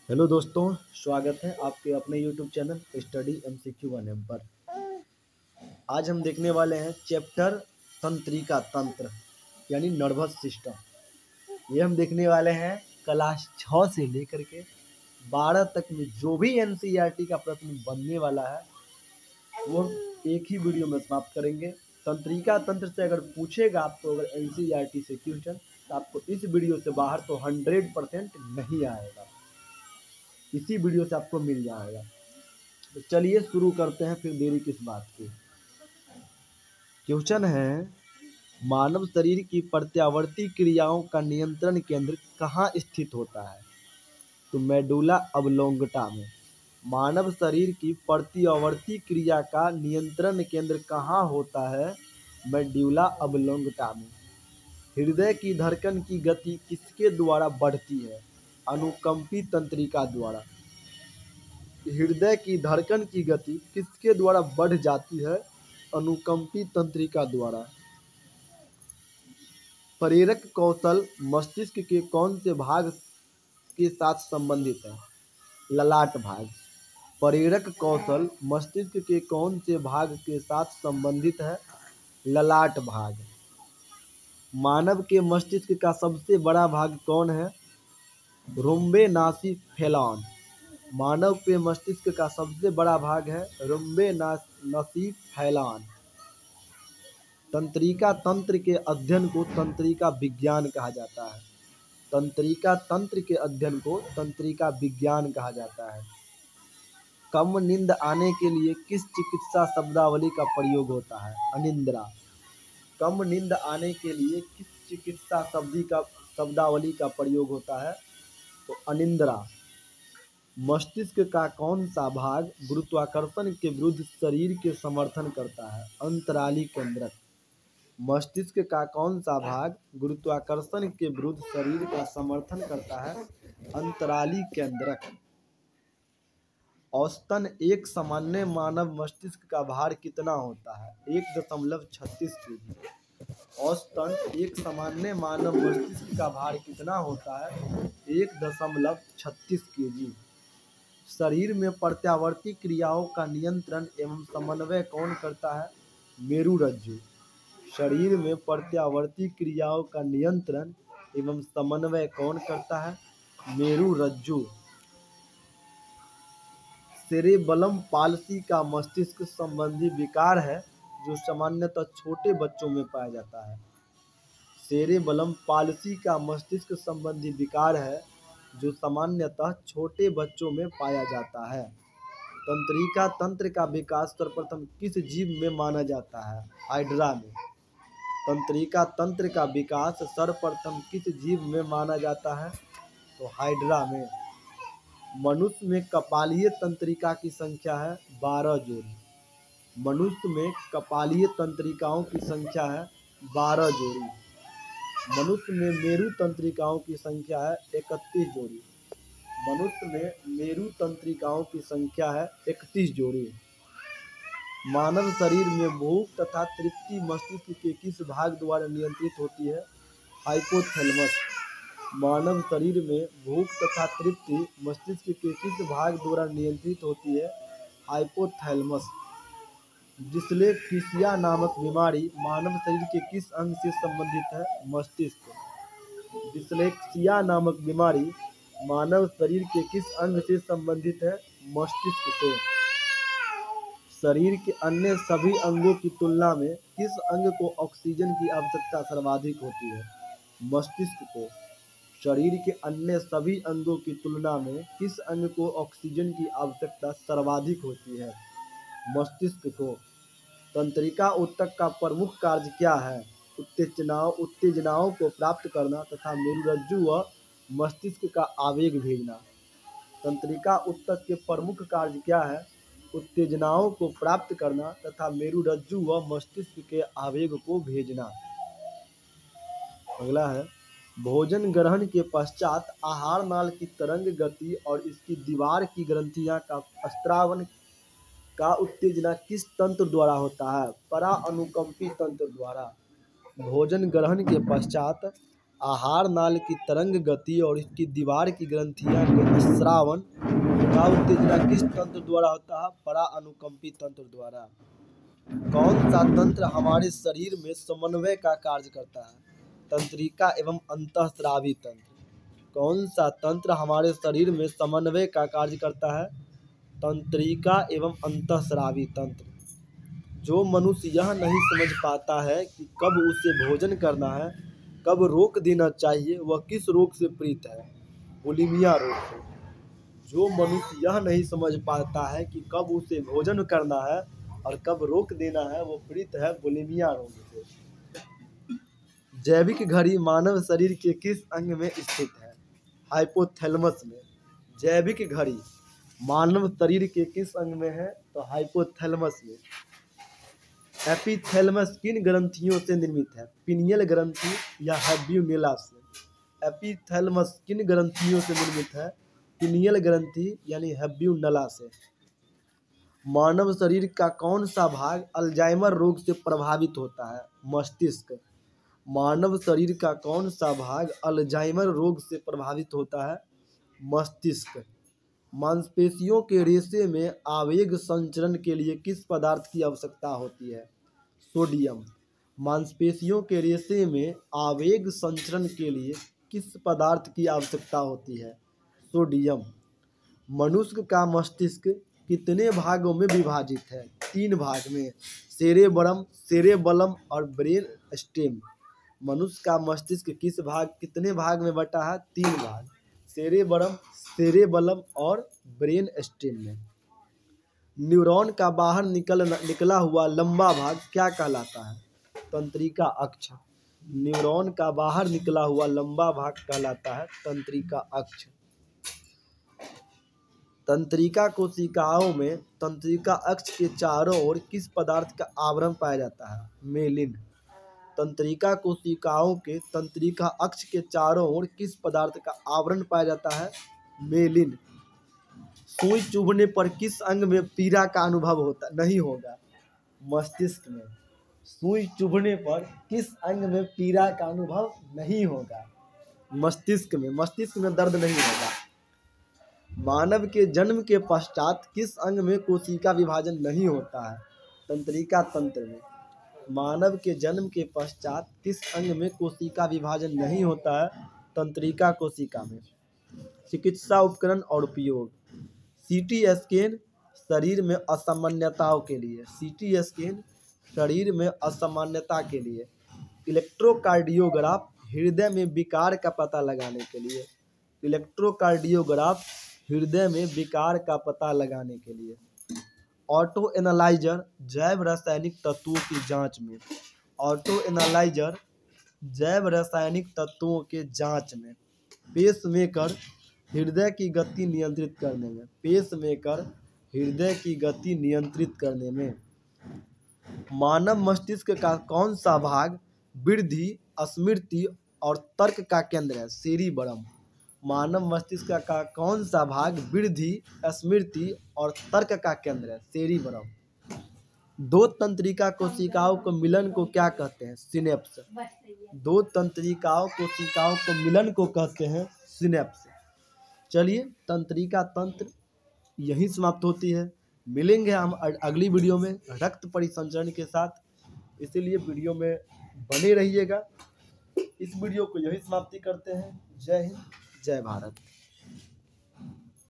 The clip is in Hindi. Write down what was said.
हेलो दोस्तों, स्वागत है आपके अपने YouTube channel study MCQ 1M पर। आज हम देखने वाले हैं चैप्टर तंत्रिका तंत्र यानी नर्वस सिस्टम। ये हम देखने वाले हैं क्लास 6 से लेकर के 12 तक में जो भी NCERT का प्रश्न बनने वाला है वो हम एक ही वीडियो में समाप्त करेंगे। तंत्रिका तंत्र से अगर पूछेगा आपको अगर NCERT से क्वेश्चन तो आपको इस वीडियो से बाहर तो 100% नहीं आएगा, इसी वीडियो से आपको मिल जाएगा। तो चलिए शुरू करते हैं, फिर देरी किस बात की। क्वेश्चन है, मानव शरीर की प्रत्यावर्ती क्रियाओं का नियंत्रण केंद्र कहाँ स्थित होता है? तो मेडुला ऑब्लोंगटा में। मानव शरीर की प्रत्यावर्ती क्रिया का नियंत्रण केंद्र कहाँ होता है? मेडुला ऑब्लोंगटा में। हृदय की धड़कन की गति किसके द्वारा बढ़ती है? अनुकंपी तंत्रिका द्वारा। हृदय की धड़कन की गति किसके द्वारा बढ़ जाती है? अनुकंपी तंत्रिका द्वारा। प्रेरक कौशल मस्तिष्क के कौन से भाग के साथ संबंधित है? ललाट भाग। प्रेरक कौशल मस्तिष्क के कौन से भाग के साथ संबंधित है? ललाट भाग। मानव के मस्तिष्क का सबसे बड़ा भाग कौन है? रुम्बेनासिफेलॉन। मानव के मस्तिष्क का सबसे बड़ा भाग है रुम्बेनासिफेलॉन। तंत्रिका तंत्र के अध्ययन को तंत्रिका विज्ञान कहा जाता है। तंत्रिका तंत्र के अध्ययन को तंत्रिका विज्ञान कहा जाता है। कम नींद आने के लिए किस चिकित्सा शब्दावली का प्रयोग होता है? अनिद्रा। कम नींद आने के लिए किस चिकित्सा शब्दावली का प्रयोग होता है? तो अनिद्रा। मस्तिष्क का कौन सा भाग गुरुत्वाकर्षण के विरुद्ध शरीर के समर्थन करता है? अंतराली केंद्रक। मस्तिष्क का कौन सा भाग गुरुत्वाकर्षण के विरुद्ध शरीर का समर्थन करता है? अंतराली केंद्रक। औसतन एक सामान्य मानव मस्तिष्क का भार कितना होता है? 1.36 kg। औसतन एक सामान्य मानव मस्तिष्क का भार कितना होता है? 1.36 kg। शरीर में प्रत्यावर्ती क्रियाओं का नियंत्रण एवं समन्वय कौन करता है? मेरुरज्जु। शरीर में प्रत्यावर्ती क्रियाओं का नियंत्रण एवं समन्वय कौन करता है? मेरुरज्जु। सेरेबलम पाल्सी का मस्तिष्क संबंधी विकार है जो सामान्यतः छोटे बच्चों में पाया जाता है। सेरेबलम पाल्सी का मस्तिष्क संबंधी विकार है जो सामान्यतः छोटे बच्चों में पाया जाता है। तंत्रिका तंत्र का विकास सर्वप्रथम किस जीव में माना जाता है? हाइड्रा में। तंत्रिका तंत्र का विकास सर्वप्रथम किस जीव में माना जाता है? तो हाइड्रा में। मनुष्य में कपालीय तंत्रिका की संख्या है 12 जोड़ी। मनुष्य में कपालीय तंत्रिकाओं की संख्या है 12 जोड़ी। मनुष्य में मेरु तंत्रिकाओं की संख्या है 31 जोड़ी। मनुष्य में मेरु तंत्रिकाओं की संख्या है 31 जोड़ी। मानव शरीर में भूख तथा तृप्ति मस्तिष्क के किस भाग द्वारा नियंत्रित होती है? हाइपोथैलेमस। मानव शरीर में भूख तथा तृप्ति मस्तिष्क के किस भाग द्वारा नियंत्रित होती है? हाइपोथैलेमस। डिस्लेक्सिया नामक बीमारी मानव शरीर के किस अंग से संबंधित है? मस्तिष्क। डिस्लेक्सिया नामक बीमारी मानव शरीर के किस अंग से संबंधित है? मस्तिष्क से। शरीर के अन्य सभी अंगों की तुलना में किस अंग को ऑक्सीजन की आवश्यकता सर्वाधिक होती है? मस्तिष्क को। शरीर के अन्य सभी अंगों की तुलना में किस अंग को ऑक्सीजन की आवश्यकता सर्वाधिक होती है? मस्तिष्क को। तंत्रिका ऊतक का प्रमुख कार्य क्या है? उत्तेजनाओं को प्राप्त करना तथा मेरुरज्जु व मस्तिष्क का आवेग भेजना। तंत्रिका ऊतक के प्रमुख कार्य क्या है? उत्तेजनाओं को प्राप्त करना तथा मेरुरज्जु व मस्तिष्क के आवेग को भेजना। अगला है, भोजन ग्रहण के पश्चात आहार नाल की तरंग गति और इसकी दीवार की ग्रंथियां का स्त्रावन का उत्तेजना किस तंत्र द्वारा होता है? परा अनुकंपी तंत्र द्वारा। भोजन ग्रहण के पश्चात आहार नाल की तरंग गति और इसकी दीवार की ग्रंथियां के स्रावन का उत्तेजना किस तंत्र द्वारा होता है? परा अनुकंपी तंत्र द्वारा। कौन सा तंत्र हमारे शरीर में समन्वय का कार्य करता है? तंत्रिका एवं अंतःस्रावी तंत्र। कौन सा तंत्र हमारे शरीर में समन्वय का कार्य करता है? तंत्रिका एवं अंतःस्रावी तंत्र। जो मनुष्य यह नहीं समझ पाता है कि कब उसे भोजन करना है, कब रोक देना चाहिए, वह किस रोग से पीड़ित है? बुलिमिया रोग से। जो मनुष्य यह नहीं समझ पाता है कि कब उसे भोजन करना है और कब रोक देना है, वो पीड़ित है बुलिमिया रोग से। जैविक घड़ी मानव शरीर के किस अंग में स्थित है? हाइपोथैलेमस में। जैविक घड़ी मानव शरीर के किस अंग में है? तो हाइपोथैलेमस में। एपिथैलेमस किन ग्रंथियों से निर्मित है? पिनियल ग्रंथि या हैब्यूनेला से। एपिथैलेमस किन ग्रंथियों से निर्मित है? पिनियल ग्रंथि यानी हैब्यूनेला से। मानव शरीर का कौन सा भाग अल्जाइमर रोग से प्रभावित होता है? मस्तिष्क। मानव शरीर का कौन सा भाग अल्जाइमर रोग से प्रभावित होता है? मस्तिष्क। मांसपेशियों के रेशे में आवेग संचरण के लिए किस पदार्थ की आवश्यकता होती है? सोडियम। मांसपेशियों के रेशे में आवेग संचरण के लिए किस पदार्थ की आवश्यकता होती है? सोडियम। मनुष्य का मस्तिष्क कितने भागों में विभाजित है? 3 भाग में, सेरेबलम और ब्रेन स्टेम। मनुष्य का मस्तिष्क कितने भाग में बटा है? 3 भाग, सेरेबलम और ब्रेन स्टेम में। न्यूरॉन का बाहर निकला हुआ लंबा भाग क्या कहलाता है? तंत्रिका अक्ष। न्यूरॉन का बाहर निकला हुआ लंबा भाग कहलाता है तंत्रिका अक्ष। तंत्रिका कोशिकाओं में तंत्रिका अक्ष के चारों ओर किस पदार्थ का आवरण पाया जाता है? मेलिन। तंत्रिका कोशिकाओं के तंत्रिका अक्ष के चारों ओर किस पदार्थ का आवरण पाया जाता है? मेलिन। सुई चुभने पर किस अंग में पीड़ा का अनुभव नहीं होगा? मस्तिष्क में। सुई चुभने पर किस अंग में पीड़ा का अनुभव नहीं होगा? मस्तिष्क में। मस्तिष्क में दर्द नहीं होगा। मानव के जन्म के पश्चात किस अंग में कोशिका विभाजन नहीं होता है? तंत्रिका तंत्र में। मानव के जन्म के पश्चात किस अंग में कोशिका विभाजन नहीं होता है? तंत्रिका कोशिका में। चिकित्सा उपकरण और उपयोग। सीटी स्कैन शरीर में असामान्यताओं के लिए। सीटी स्कैन शरीर में असामान्यता के लिए। इलेक्ट्रोकार्डियोग्राफ हृदय में विकार का पता लगाने के लिए। इलेक्ट्रोकार्डियोग्राफ हृदय में विकार का पता लगाने के लिए। ऑटो एनालाइजर जैव रासायनिक तत्वों की जांच में। ऑटो एनालाइजर जैव रासायनिक तत्वों के जांच में। पेसमेकर हृदय की गति नियंत्रित करने में। पेसमेकर हृदय की गति नियंत्रित करने में। मानव मस्तिष्क का कौन सा भाग वृद्धि, स्मृति और तर्क का केंद्र है? सेरिबरम। मानव मस्तिष्क का कौन सा भाग वृद्धि, स्मृति और तर्क का केंद्र है? सेरिबरम। 2 तंत्रिका कोशिकाओं को मिलन को क्या कहते हैं? सिनेप्स। 2 तंत्रिकाओं कोशिकाओं को मिलन को कहते हैं सिनेप्स। चलिए, तंत्रिका तंत्र यही समाप्त होती है। मिलेंगे हम अगली वीडियो में रक्त परिसंचरण के साथ, इसीलिए वीडियो में बने रहिएगा। इस वीडियो को यही समाप्ति करते हैं। जय हिंद, जय भारत।